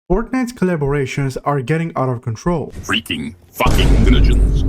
Fortnite's collaborations are getting out of control. Freaking fucking diligence.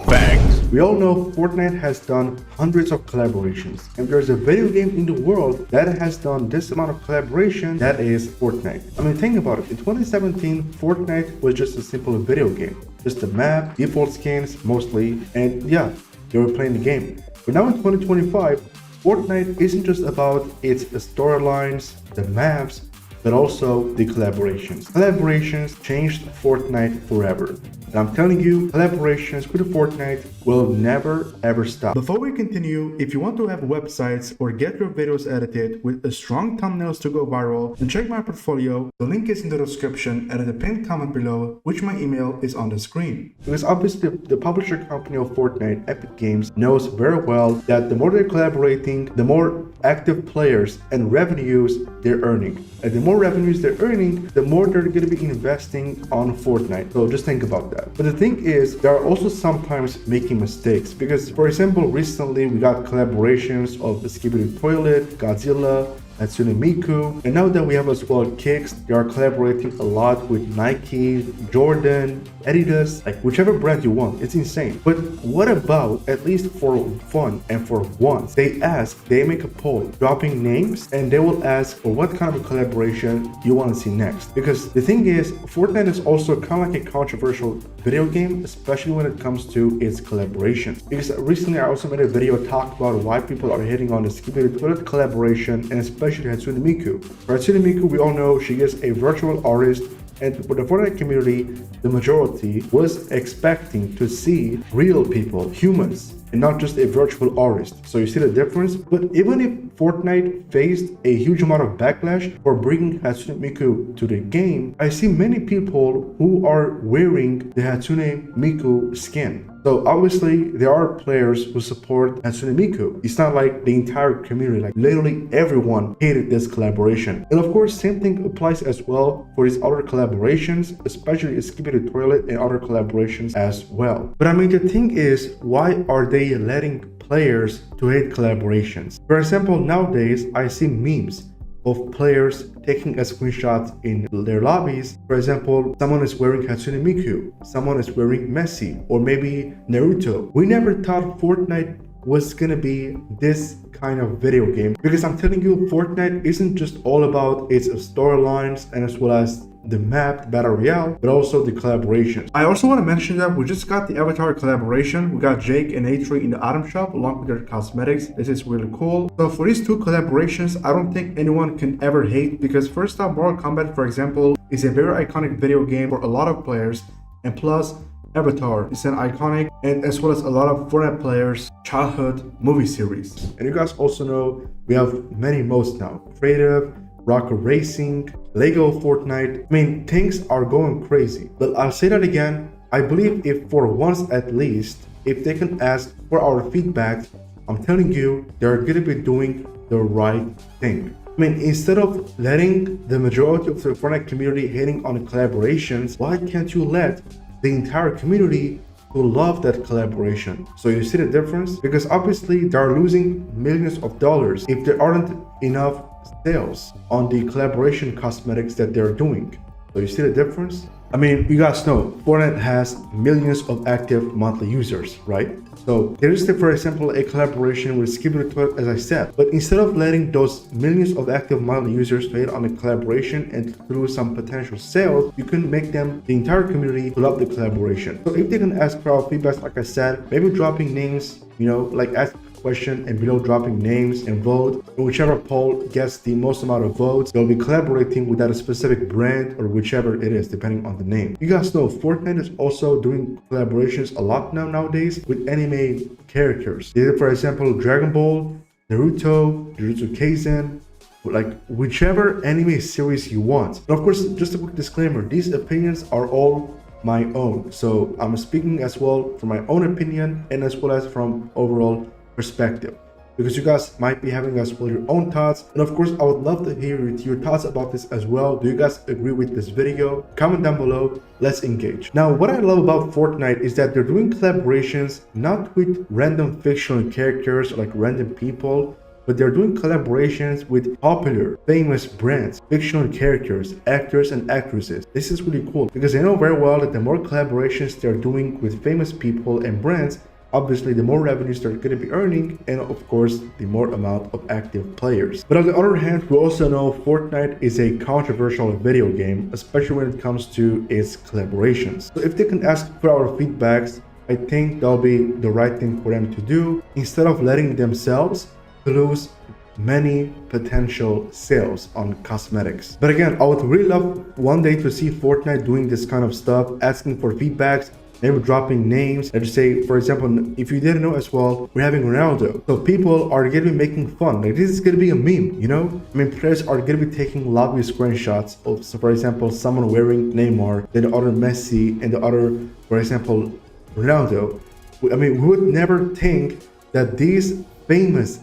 Facts. We all know Fortnite has done hundreds of collaborations. If there's a video game in the world that has done this amount of collaboration, that is Fortnite. I mean, think about it. In 2017, Fortnite was just a simple video game. Just a map, default skins mostly, and yeah, they were playing the game. But now in 2025, Fortnite isn't just about its storylines, the maps, but also the collaborations. Collaborations changed Fortnite forever. And I'm telling you, collaborations with Fortnite will never ever stop. Before we continue, if you want to have websites or get your videos edited with a strong thumbnails to go viral, then check my portfolio. The link is in the description and in the pinned comment below, which my email is on the screen. Because obviously the publisher company of Fortnite, Epic Games, knows very well that the more they're collaborating, the more active players and revenues they're earning. And the more revenues they're earning, the more they're going to be investing on Fortnite. So just think about that. But the thing is, they are also sometimes making mistakes. Because, for example, recently we got collaborations of the Skibidi Toilet, Godzilla, Hatsune Miku, and now that we have as well Kicks, they are collaborating a lot with Nike, Jordan, Adidas, like whichever brand you want. It's insane. But what about, at least for fun and for once, they make a poll dropping names and they will ask for what kind of a collaboration you want to see next. Because the thing is, Fortnite is also kind of like a controversial video game, especially when it comes to its collaborations. Because recently I also made a video talking about why people are hitting on the Skibidi Toilet collaboration, and especially Hatsune Miku. For Hatsune Miku, we all know she is a virtual artist, and for the Fortnite community, the majority was expecting to see real people, humans, and not just a virtual artist. So you see the difference? But even if Fortnite faced a huge amount of backlash for bringing Hatsune Miku to the game, I see many people who are wearing the Hatsune Miku skin. So obviously there are players who support Hatsune Miku. It's not like the entire community, like literally everyone hated this collaboration. And of course, same thing applies as well for these other collaborations, especially Skibidi Toilet and other collaborations as well. But I mean, the thing is, why are they letting players to hate collaborations? For example, nowadays I see memes of players taking a screenshot in their lobbies. For example, someone is wearing Hatsune Miku, someone is wearing Messi, or maybe Naruto. We never thought Fortnite was gonna be this kind of video game, because I'm telling you, Fortnite isn't just all about its storylines and as well as the map, battle royale, but also the collaborations. I also want to mention that we just got the Avatar collaboration. We got Jake and A3 in the item shop along with their cosmetics. This is really cool. So for these two collaborations, I don't think anyone can ever hate, because first off, Mortal Kombat, for example, is a very iconic video game for a lot of players, and plus Avatar is an iconic and as well as a lot of Fortnite players' childhood movie series. And you guys also know we have many modes now: creative, Rocket Racing, Lego Fortnite. I mean, things are going crazy. But I'll say that again, I believe if for once at least, if they can ask for our feedback, I'm telling you, they're gonna be doing the right thing. I mean, instead of letting the majority of the Fortnite community hating on the collaborations, why can't you let the entire community who love that collaboration? So you see the difference? Because obviously they're losing millions of dollars if there aren't enough sales on the collaboration cosmetics that they're doing. So you see the difference? I mean, you guys know Fortnite has millions of active monthly users, right? So there is, for example, a collaboration with Skibidi Toilet, as I said. But instead of letting those millions of active monthly users trade on the collaboration and through some potential sales, you can make them, the entire community, to love the collaboration. So if they can ask for our feedback, like I said, maybe dropping names, you know, like ask question and below dropping names and vote, and whichever poll gets the most amount of votes, they'll be collaborating with that specific brand or whichever it is, depending on the name. You guys know Fortnite is also doing collaborations a lot nowadays with anime characters. They did, for example, Dragon Ball, Naruto, Jujutsu Kaisen, like whichever anime series you want. And of course, just a quick disclaimer, these opinions are all my own, so I'm speaking as well from my own opinion and as well as from overall perspective, because you guys might be having as well your own thoughts. And of course, I would love to hear your thoughts about this as well. Do you guys agree with this video? Comment down below, let's engage. Now, what I love about Fortnite is that they're doing collaborations not with random fictional characters or like random people, but they're doing collaborations with popular, famous brands, fictional characters, actors, and actresses. This is really cool because they know very well that the more collaborations they're doing with famous people and brands, obviously the more revenues they're going to be earning, and of course the more amount of active players. But on the other hand, we also know Fortnite is a controversial video game, especially when it comes to its collaborations. So if they can ask for our feedbacks, I think that'll be the right thing for them to do, instead of letting themselves lose many potential sales on cosmetics. But again, I would really love one day to see Fortnite doing this kind of stuff, asking for feedbacks, maybe dropping names. Let's say, for example, if you didn't know as well, we're having Ronaldo. So people are gonna be making fun. Like, this is gonna be a meme, you know? I mean, players are gonna be taking lobby screenshots of, so for example, someone wearing Neymar, then the other Messi, and the other, for example, Ronaldo. I mean, we would never think that these famous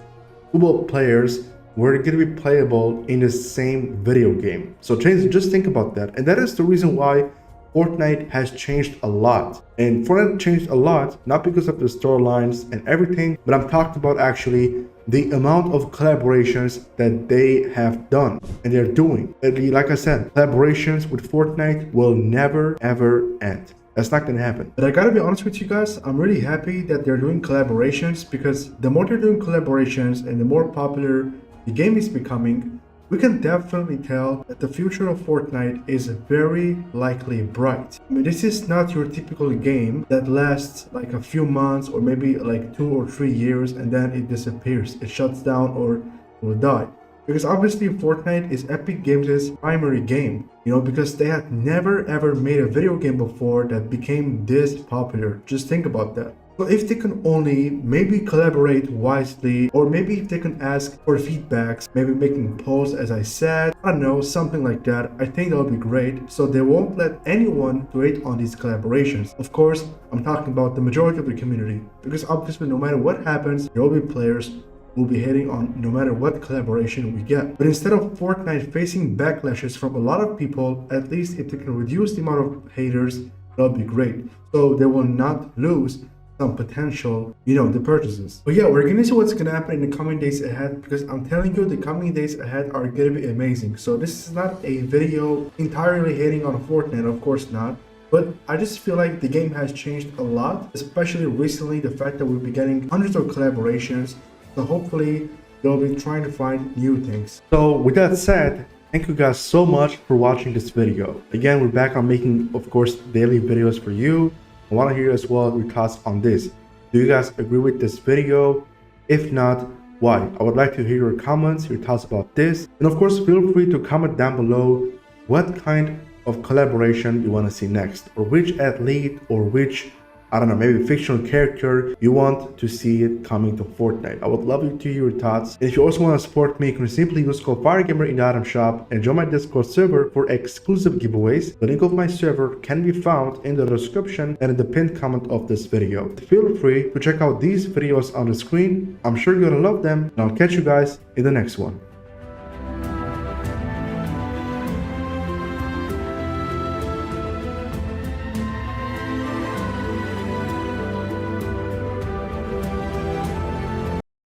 football players were going to be playable in the same video game. So just think about that. And that is the reason why Fortnite has changed a lot. And Fortnite changed a lot, not because of the storylines and everything, but I'm talking about actually the amount of collaborations that they have done and they're doing. And like I said, collaborations with Fortnite will never ever end. That's not gonna happen. But I gotta be honest with you guys, I'm really happy that they're doing collaborations, because the more they're doing collaborations and the more popular the game is becoming, we can definitely tell that the future of Fortnite is very likely bright. I mean, this is not your typical game that lasts like a few months or maybe like 2 or 3 years and then it disappears, it shuts down or will die. Because obviously Fortnite is Epic Games' primary game, you know, because they had never ever made a video game before that became this popular. Just think about that. So if they can only maybe collaborate wisely, or maybe if they can ask for feedbacks, maybe making polls as I said, I don't know, something like that, I think that'll be great. So they won't let anyone wait on these collaborations. Of course, I'm talking about the majority of the community, because obviously no matter what happens, there will be players will be hating on no matter what collaboration we get. But instead of Fortnite facing backlashes from a lot of people, at least if they can reduce the amount of haters, that'll be great. So they will not lose some potential, you know, the purchases. But yeah, we're gonna see what's gonna happen in the coming days ahead, because I'm telling you, the coming days ahead are gonna be amazing. So this is not a video entirely hating on Fortnite, of course not. But I just feel like the game has changed a lot, especially recently, the fact that we'll be getting hundreds of collaborations. So hopefully they'll be trying to find new things. So with that said, thank you guys so much for watching this video. Again, we're back on making, of course, daily videos for you. I want to hear as well your thoughts on this. Do you guys agree with this video? If not, why? I would like to hear your comments, your thoughts about this. And of course, feel free to comment down below what kind of collaboration you want to see next, or which athlete or which, I don't know, maybe fictional character you want to see it coming to Fortnite. I would love you to hear your thoughts. And if you also want to support me, you can simply use code Firegamer in the item shop and join my Discord server for exclusive giveaways. The link of my server can be found in the description and in the pinned comment of this video. Feel free to check out these videos on the screen. I'm sure you're gonna love them, and I'll catch you guys in the next one.